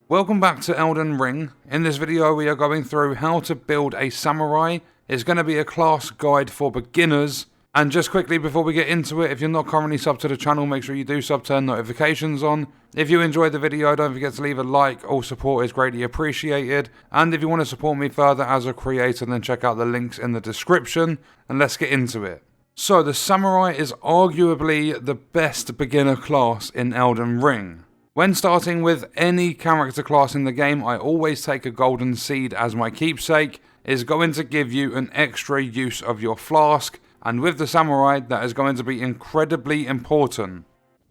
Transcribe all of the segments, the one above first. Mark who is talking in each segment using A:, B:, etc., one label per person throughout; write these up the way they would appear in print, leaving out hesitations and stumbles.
A: Welcome back to Elden Ring. In this video we are going through how to build a samurai. It's going to be a class guide for beginners. And just quickly before we get into it, if you're not currently subbed to the channel, make sure you do sub, turn notifications on. If you enjoyed the video, don't forget to leave a like. All support is greatly appreciated. And if you want to support me further as a creator, then check out the links in the description. And let's get into it. So the samurai is arguably the best beginner class in Elden Ring. When starting with any character class in the game, I always take a golden seed as my keepsake. It's going to give you an extra use of your flask, and with the samurai, that is going to be incredibly important.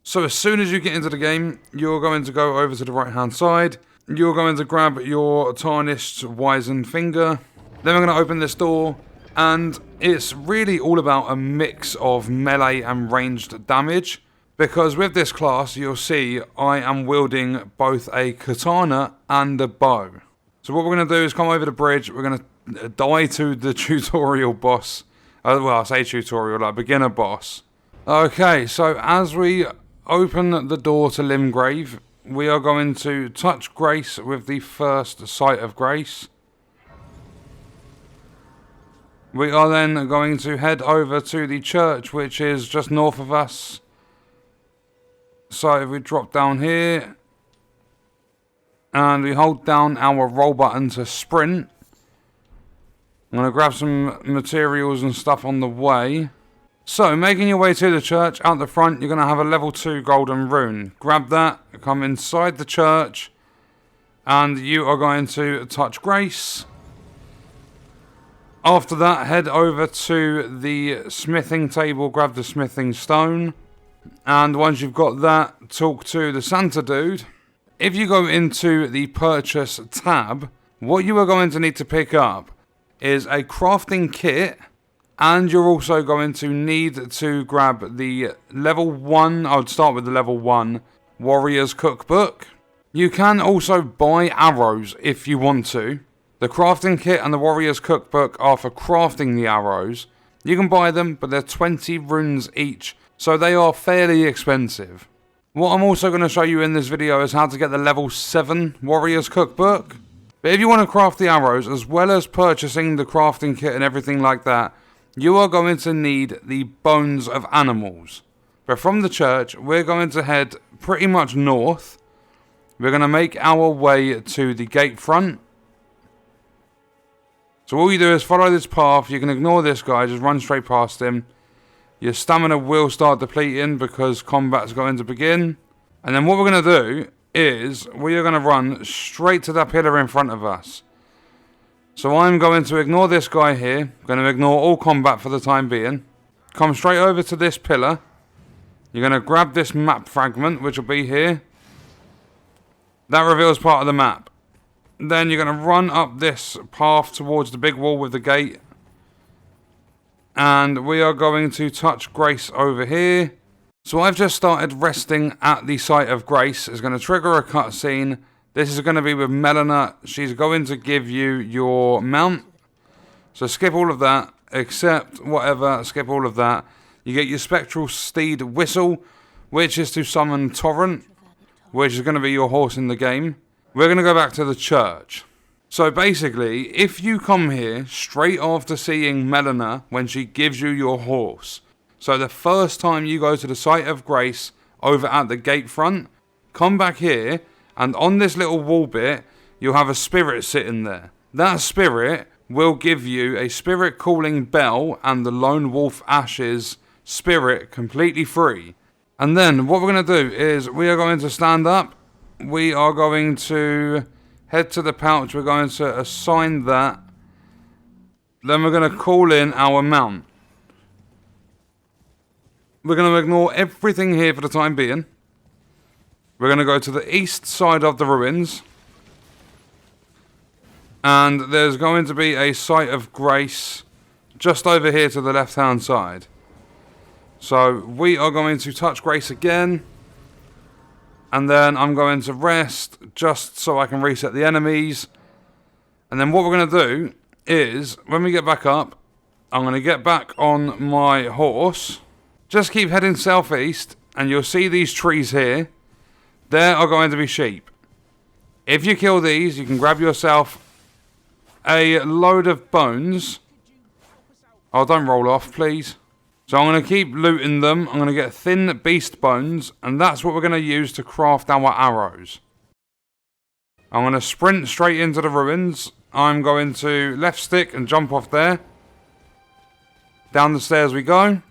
A: So as soon as you get into the game, you're going to go over to the right hand side. You're going to grab your tarnished wizened finger. Then we're going to open this door, and it's really all about a mix of melee and ranged damage. Because with this class, you'll see I am wielding both a katana and a bow. So what we're going to do is come over the bridge. We're going to die to the tutorial boss. Well, I say tutorial, like beginner boss. Okay, so as we open the door to Limgrave, we are going to touch Grace with the first sight of Grace. We are then going to head over to the church, which is just north of us. So if we drop down here and we hold down our roll button to sprint, I'm going to grab some materials and stuff on the way. So making your way to the church, out the front you're going to have a level 2 golden rune. Grab that, come inside the church, and you are going to touch Grace. After that, head over to the smithing table, grab the smithing stone. And once you've got that, talk to the Santa dude. If you go into the purchase tab, what you are going to need to pick up is a crafting kit. And you're also going to need to grab the level 1, I would start with the level 1 Warrior's Cookbook. You can also buy arrows if you want to. The crafting kit and the Warrior's Cookbook are for crafting the arrows. You can buy them, but they're 20 runes each. So they are fairly expensive. What I'm also going to show you in this video is how to get the level 7 Warrior's Cookbook. But if you want to craft the arrows, as well as purchasing the crafting kit and everything like that, you are going to need the bones of animals. But from the church, we're going to head pretty much north. We're going to make our way to the gate front. So all you do is follow this path. You can ignore this guy, just run straight past him. Your stamina will start depleting because combat's going to begin. And then what we're going to do is we are going to run straight to that pillar in front of us. So I'm going to ignore this guy here. I'm going to ignore all combat for the time being. Come straight over to this pillar. You're going to grab this map fragment, which will be here. That reveals part of the map. Then you're going to run up this path towards the big wall with the gate. And we are going to touch Grace over here. So I've just started resting at the site of Grace. It's going to trigger a cutscene. This is going to be with Melina. She's going to give you your mount. So skip all of that. Except whatever. Skip all of that. You get your spectral steed whistle, which is to summon Torrent, which is going to be your horse in the game. We're going to go back to the church. So basically, if you come here straight after seeing Melina when she gives you your horse, so the first time you go to the site of Grace over at the gate front, come back here, and on this little wall bit, you'll have a spirit sitting there. That spirit will give you a spirit calling bell and the Lone Wolf Ashes spirit completely free. And then what we're going to do is we are going to stand up. We are going to head to the pouch, we're going to assign that. Then we're going to call in our mount. We're going to ignore everything here for the time being. We're going to go to the east side of the ruins. And there's going to be a site of Grace just over here to the left hand side. So we are going to touch Grace again. And then I'm going to rest just so I can reset the enemies. And then what we're going to do is, when we get back up, I'm going to get back on my horse. Just keep heading southeast and you'll see these trees here. There are going to be sheep. If you kill these, you can grab yourself a load of bones. Oh, don't roll off, please. So I'm going to keep looting them. I'm going to get thin beast bones, and that's what we're going to use to craft our arrows. I'm going to sprint straight into the ruins. I'm going to left stick and jump off there. Down the stairs we go.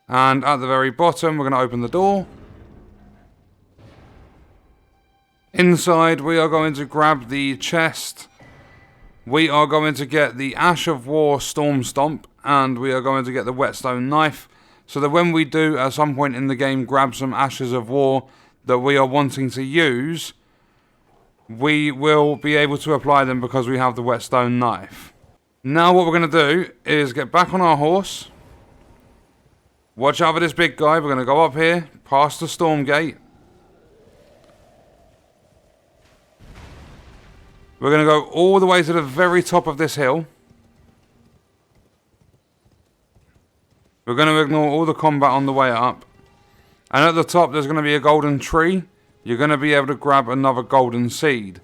A: And at the very bottom, we're going to open the door. Inside, we are going to grab the chest. We are going to get the Ash of War Storm Stomp, and we are going to get the Whetstone knife, so that when we do at some point in the game grab some Ashes of War that we are wanting to use, we will be able to apply them because we have the Whetstone knife. Now what we're going to do is get back on our horse. Watch out for this big guy. We're going to go up here, past the storm gate. We're going to go all the way to the very top of this hill. We're going to ignore all the combat on the way up. And at the top there's going to be a golden tree. You're going to be able to grab another golden seed.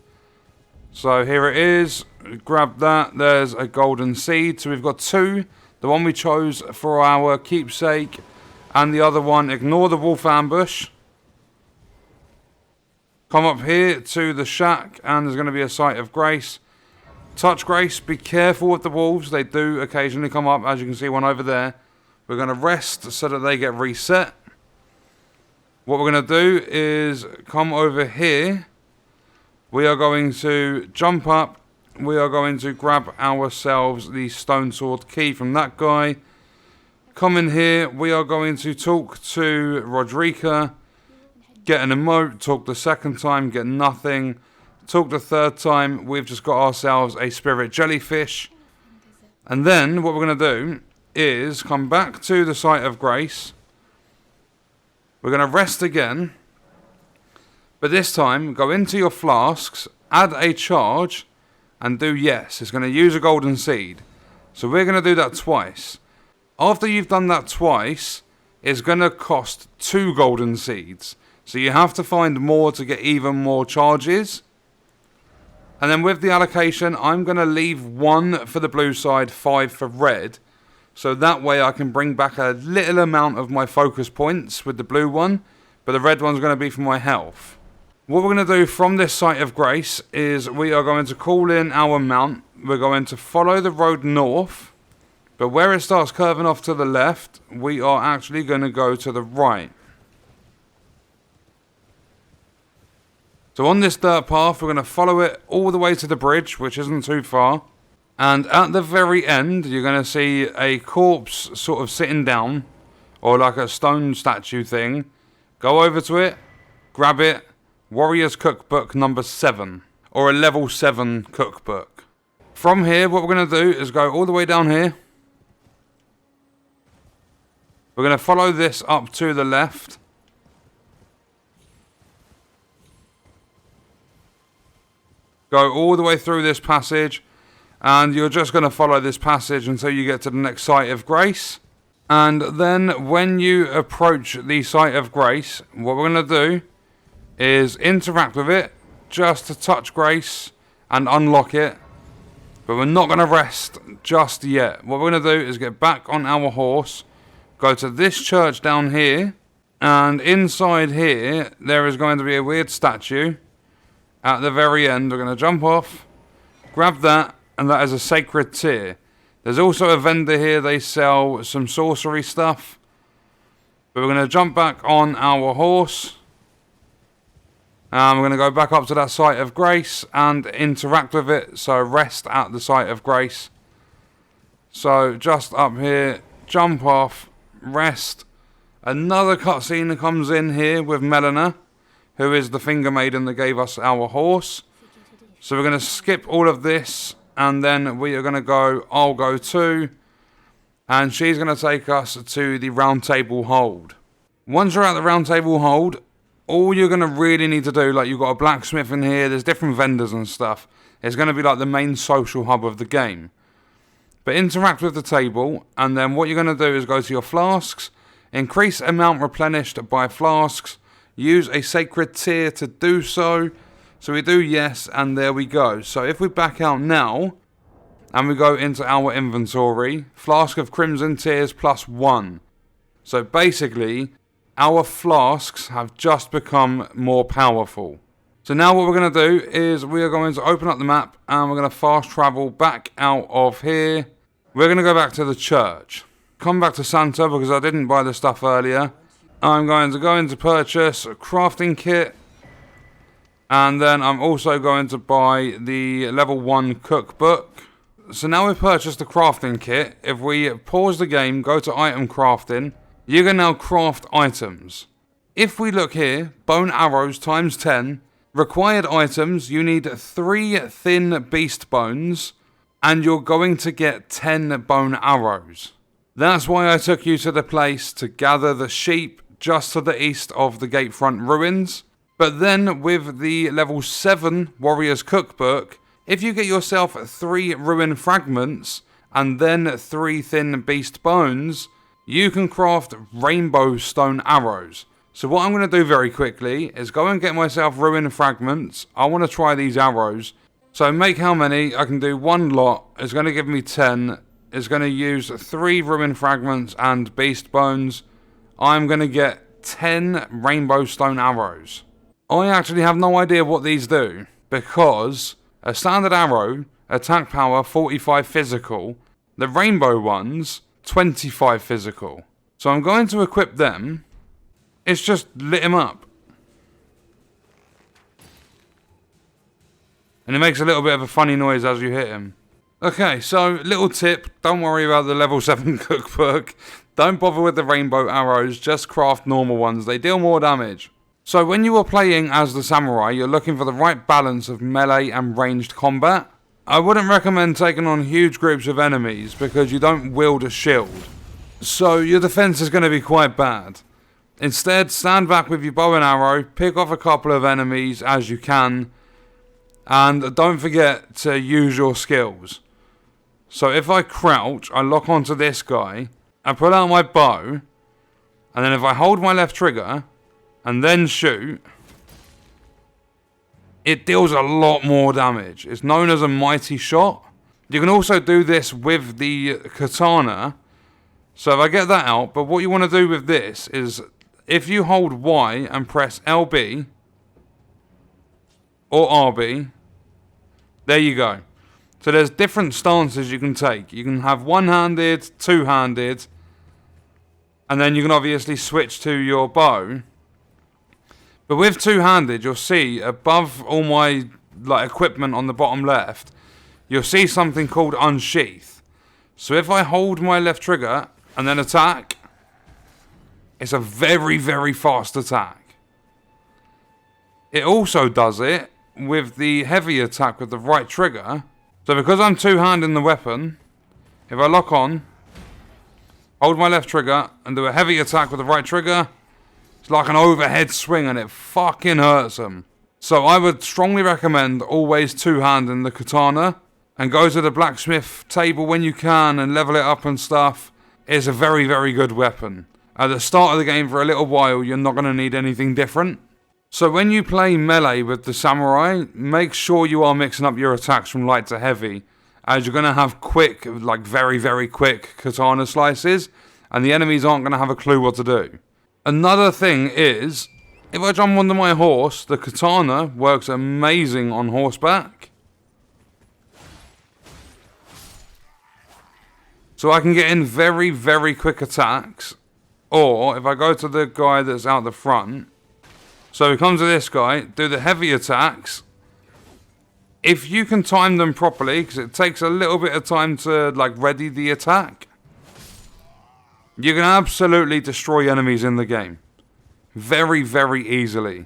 A: So here it is. Grab that. There's a golden seed. So we've got two. The one we chose for our keepsake. And the other one, ignore the wolf ambush. Come up here to the shack, and there's going to be a site of grace. Touch grace, be careful with the wolves. They do occasionally come up, as you can see one over there. We're going to rest so that they get reset. What we're going to do is come over here. We are going to jump up. We are going to grab ourselves the stone sword key from that guy. Come in here. We are going to talk to Rodrika. Get an emote, talk the second time, get nothing. Talk the third time, we've just got ourselves a spirit jellyfish. And then what we're going to do is come back to the site of grace. We're going to rest again. But this time, go into your flasks, add a charge, and do yes. It's going to use a golden seed. So we're going to do that twice. After you've done that twice, it's going to cost 2 golden seeds. So you have to find more to get even more charges. And then with the allocation, I'm going to leave 1 for the blue side, 5 for red. So that way I can bring back a little amount of my focus points with the blue one. But the red one's going to be for my health. What we're going to do from this site of grace is we are going to call in our mount. We're going to follow the road north. But where it starts curving off to the left, we are actually going to go to the right. So on this dirt path, we're going to follow it all the way to the bridge, which isn't too far. And at the very end, you're going to see a corpse sort of sitting down, or like a stone statue thing. Go over to it, grab it, Warrior's Cookbook number 7, or a level 7 cookbook. From here, what we're going to do is go all the way down here. We're going to follow this up to the left. Go all the way through this passage, and you're just going to follow this passage until you get to the next site of grace. And then when you approach the site of grace, what we're going to do is interact with it just to touch grace and unlock it. But we're not going to rest just yet. What we're going to do is get back on our horse, go to this church down here, and inside here there is going to be a weird statue. At the very end, we're going to jump off, grab that, and that is a sacred tear. There's also a vendor here. They sell some sorcery stuff. But we're going to jump back on our horse. And we're going to go back up to that site of grace and interact with it. So rest at the site of grace. So just up here, jump off, rest. Another cutscene comes in here with Melina, who is the finger maiden that gave us our horse. So we're going to skip all of this, and then we are going to go, I'll go too, and she's going to take us to the Roundtable Hold. Once you're at the Roundtable Hold, all you're going to really need to do, like you've got a blacksmith in here, there's different vendors and stuff. It's going to be like the main social hub of the game. But interact with the table, and then what you're going to do is go to your flasks, increase amount replenished by flasks, use a sacred tear to do so. So we do yes, and there we go. So if we back out now, and we go into our inventory, Flask of Crimson Tears +1. So basically, our flasks have just become more powerful. So now what we're going to do is we are going to open up the map, and we're going to fast travel back out of here. We're going to go back to the church. Come back to Santa because I didn't buy the stuff earlier. I'm going to go into purchase a crafting kit. And then I'm also going to buy the level 1 cookbook. So now we've purchased the crafting kit. If we pause the game, go to item crafting, you can now craft items. If we look here, bone arrows times 10. Required items, you need 3 thin beast bones. And you're going to get 10 bone arrows. That's why I took you to the place to gather the sheep just to the east of the Gatefront ruins. But then with the level 7 Warrior's Cookbook, if you get yourself 3 ruin fragments and then 3 thin beast bones, you can craft rainbow stone arrows. So what I'm going to do very quickly is go and get myself ruin fragments. I want to try these arrows. So make how many? I can do 1 lot. It's going to give me 10. It's going to use 3 ruin fragments and beast bones. I'm going to get 10 rainbow stone arrows. I actually have no idea what these do, because a standard arrow, attack power 45 physical, the rainbow ones 25 physical. So I'm going to equip them. It's just lit him up. And it makes a little bit of a funny noise as you hit him. Okay, so little tip, don't worry about the level 7 cookbook. Don't bother with the rainbow arrows, just craft normal ones. They deal more damage. So when you are playing as the samurai, you're looking for the right balance of melee and ranged combat. I wouldn't recommend taking on huge groups of enemies because you don't wield a shield. So your defense is going to be quite bad. Instead, stand back with your bow and arrow, pick off a couple of enemies as you can, and don't forget to use your skills. So if I crouch, I lock onto this guy, I pull out my bow, and then if I hold my left trigger, and then shoot, it deals a lot more damage. It's known as a mighty shot. You can also do this with the katana. So if I get that out, but what you want to do with this is, if you hold Y and press LB, or RB, there you go. So there's different stances you can take. You can have one-handed, two-handed, and then you can obviously switch to your bow. But with two-handed, you'll see above all my equipment on the bottom left, you'll see something called unsheath. So if I hold my left trigger and then attack, it's a very, very fast attack. It also does it with the heavy attack with the right trigger. So because I'm two-handing the weapon, if I lock on, hold my left trigger and do a heavy attack with the right trigger, it's like an overhead swing and it fucking hurts them. So I would strongly recommend always two-handing the katana and go to the blacksmith table when you can and level it up and stuff. It's a very, very good weapon. At the start of the game for a little while, you're not going to need anything different. So when you play melee with the samurai, make sure you are mixing up your attacks from light to heavy, as you're going to have quick, very, very quick katana slices, and the enemies aren't going to have a clue what to do. Another thing is, if I jump onto my horse, the katana works amazing on horseback. So I can get in very, very quick attacks. Or, if I go to the guy that's out the front, so we come to this guy, do the heavy attacks. If you can time them properly, because it takes a little bit of time to ready the attack, you can absolutely destroy enemies in the game. Very, very easily.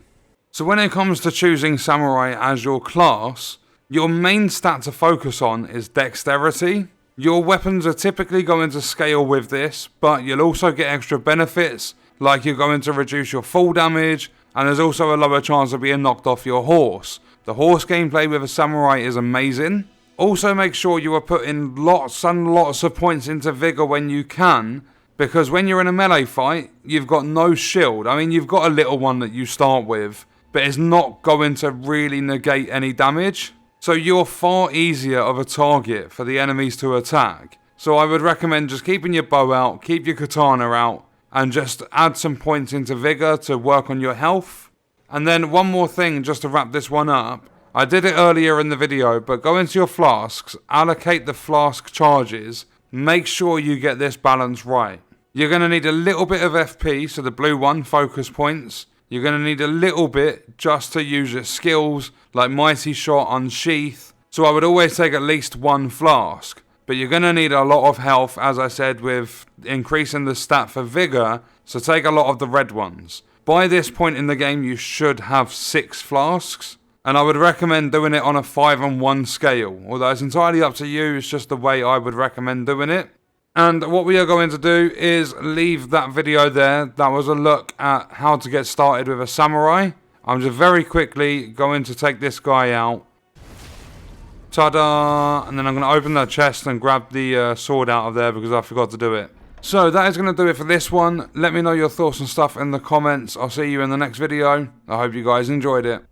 A: So when it comes to choosing samurai as your class, your main stat to focus on is dexterity. Your weapons are typically going to scale with this, but you'll also get extra benefits, like you're going to reduce your fall damage, and there's also a lower chance of being knocked off your horse. The horse gameplay with a samurai is amazing. Also make sure you are putting lots and lots of points into vigor when you can, because when you're in a melee fight, you've got no shield. I mean, you've got a little one that you start with, but it's not going to really negate any damage. So you're far easier of a target for the enemies to attack. So I would recommend just keeping your bow out, keep your katana out, and just add some points into vigor to work on your health. And then one more thing just to wrap this one up. I did it earlier in the video, but go into your flasks, allocate the flask charges, make sure you get this balance right. You're going to need a little bit of FP, so the blue one, focus points. You're going to need a little bit just to use your skills, like Mighty Shot, Unsheath. So I would always take at least one flask. But you're going to need a lot of health, as I said, with increasing the stat for vigor, so take a lot of the red ones. By this point in the game, you should have 6 flasks, and I would recommend doing it on a 5-on-1 scale, although it's entirely up to you, it's just the way I would recommend doing it. And what we are going to do is leave that video there. That was a look at how to get started with a samurai. I'm just very quickly going to take this guy out. Ta-da! And then I'm going to open that chest and grab the sword out of there because I forgot to do it. So that is going to do it for this one. Let me know your thoughts and stuff in the comments. I'll see you in the next video. I hope you guys enjoyed it.